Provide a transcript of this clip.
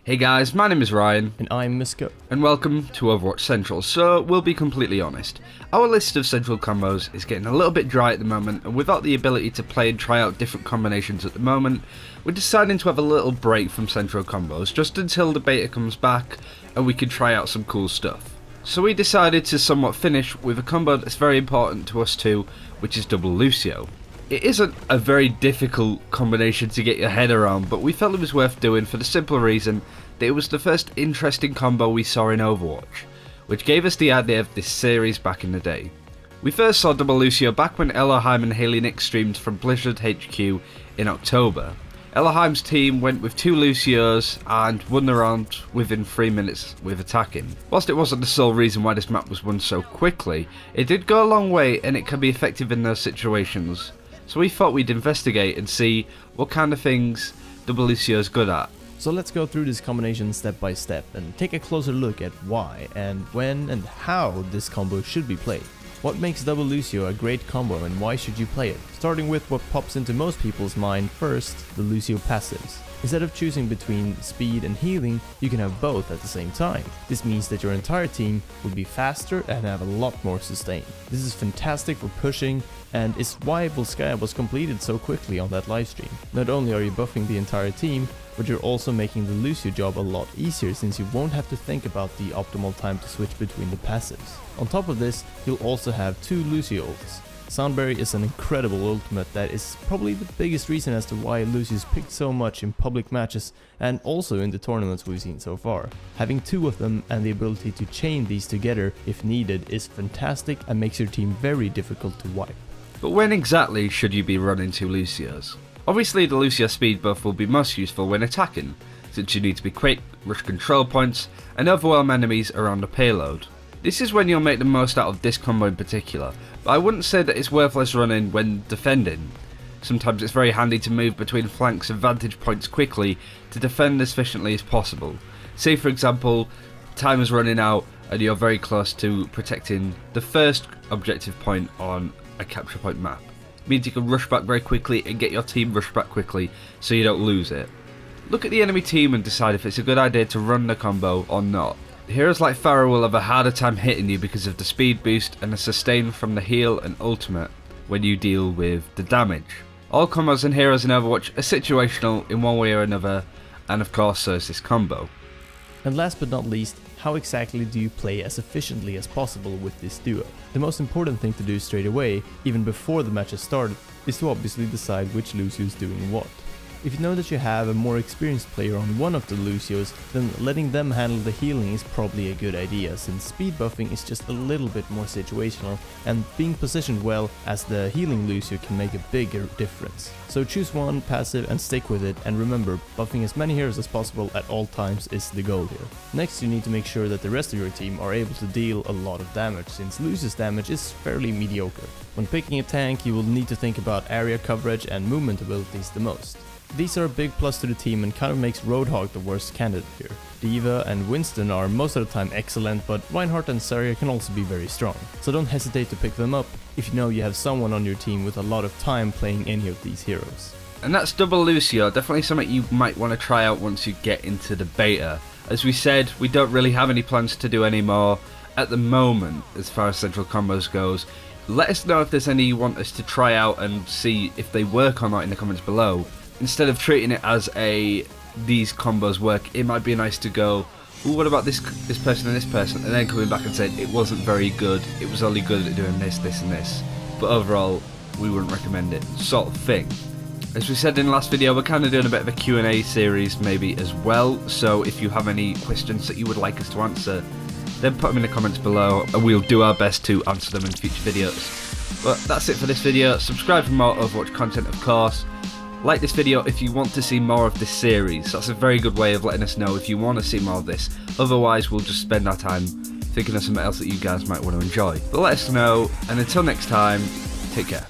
Hey guys, my name is Ryan. And I'm Mysca. And welcome to Overwatch Central. So, we'll be completely honest. Our list of central combos is getting a little bit dry at the moment, and without the ability to play and try out different combinations at the moment, we're deciding to have a little break from central combos, just until the beta comes back and we can try out some cool stuff. So we decided to somewhat finish with a combo that's very important to us too, which is double Lucio. It isn't a very difficult combination to get your head around, but we felt it was worth doing for the simple reason that it was the first interesting combo we saw in Overwatch, which gave us the idea of this series back in the day. We first saw double Lucio back when Elohim and Haley Nick streamed from Blizzard HQ in October. Elohim's team went with 2 Lucios and won the round within 3 minutes with attacking. Whilst it wasn't the sole reason why this map was won so quickly, it did go a long way and it can be effective in those situations. So we thought we'd investigate and see what kind of things double Lucio is good at. So let's go through this combination step by step and take a closer look at why and when and how this combo should be played. What makes double Lucio a great combo and why should you play it? Starting with what pops into most people's mind first, the Lucio passives. Instead of choosing between speed and healing, you can have both at the same time. This means that your entire team will be faster and have a lot more sustain. This is fantastic for pushing and is why Volskaya was completed so quickly on that livestream. Not only are you buffing the entire team, but you're also making the Lucio job a lot easier since you won't have to think about the optimal time to switch between the passives. On top of this, you'll also have 2 Lucio ults. Soundberry is an incredible ultimate that is probably the biggest reason as to why Lucio's picked so much in public matches and also in the tournaments we've seen so far. Having 2 of them and the ability to chain these together if needed is fantastic and makes your team very difficult to wipe. But when exactly should you be running 2 Lucios? Obviously the Lucio speed buff will be most useful when attacking, since you need to be quick, rush control points and overwhelm enemies around a payload. This is when you'll make the most out of this combo in particular, but I wouldn't say that it's worthless running when defending. Sometimes it's very handy to move between flanks and vantage points quickly to defend as efficiently as possible. Say for example, time is running out and you're very close to protecting the first objective point on a capture point map. It means you can rush back very quickly and get your team rushed back quickly so you don't lose it. Look at the enemy team and decide if it's a good idea to run the combo or not. Heroes like Pharah will have a harder time hitting you because of the speed boost and the sustain from the heal and ultimate when you deal with the damage. All combos and heroes in Overwatch are situational in one way or another, and of course so is this combo. And last but not least, how exactly do you play as efficiently as possible with this duo? The most important thing to do straight away, even before the match has started, is to obviously decide which Lucio is doing what. If you know that you have a more experienced player on one of the Lucios, then letting them handle the healing is probably a good idea, since speed buffing is just a little bit more situational, and being positioned well as the healing Lucio can make a bigger difference. So choose one passive and stick with it, and remember, buffing as many heroes as possible at all times is the goal here. Next, you need to make sure that the rest of your team are able to deal a lot of damage, since Lucio's damage is fairly mediocre. When picking a tank, you will need to think about area coverage and movement abilities the most. These are a big plus to the team and kind of makes Roadhog the worst candidate here. Diva and Winston are most of the time excellent, but Reinhardt and Zarya can also be very strong. So don't hesitate to pick them up if you know you have someone on your team with a lot of time playing any of these heroes. And that's double Lucio, definitely something you might want to try out once you get into the beta. As we said, we don't really have any plans to do any more at the moment as far as central combos goes. Let us know if there's any you want us to try out and see if they work or not in the comments below. Instead of treating it as these combos work, it might be nice to go, well, what about this person and this person, and then coming back and saying it wasn't very good, it was only good at doing this, this and this, but overall we wouldn't recommend it, sort of thing. As we said in the last video, we're kind of doing a bit of a Q&A series maybe as well, so if you have any questions that you would like us to answer, then put them in the comments below and we'll do our best to answer them in future videos. But that's it for this video. Subscribe for more Overwatch content, of course. Like this video if you want to see more of this series. That's a very good way of letting us know if you want to see more of this. Otherwise we'll just spend our time thinking of something else that you guys might want to enjoy. But let us know, and until next time, take care.